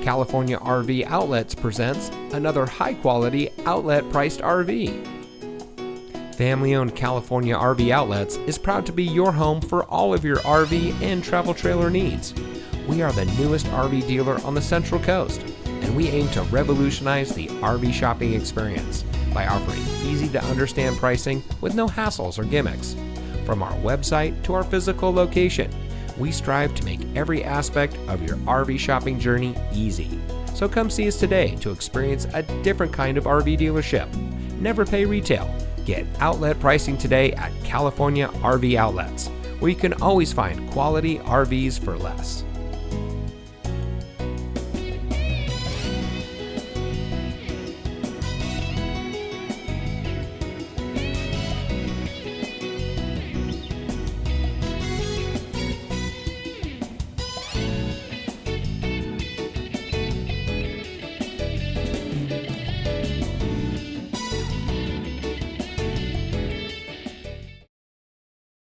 California RV Outlets presents another high-quality, outlet-priced RV. Family-owned California RV Outlets is proud to be your home for all of your RV and travel trailer needs. We are the newest RV dealer on the Central Coast, and we aim to revolutionize the RV shopping experience by offering easy-to-understand pricing with no hassles or gimmicks. From our website to our physical location, we strive to make every aspect of your RV shopping journey easy. So come see us today to experience a different kind of RV dealership. Never pay retail. Get outlet pricing today at California RV Outlets, where you can always find quality RVs for less.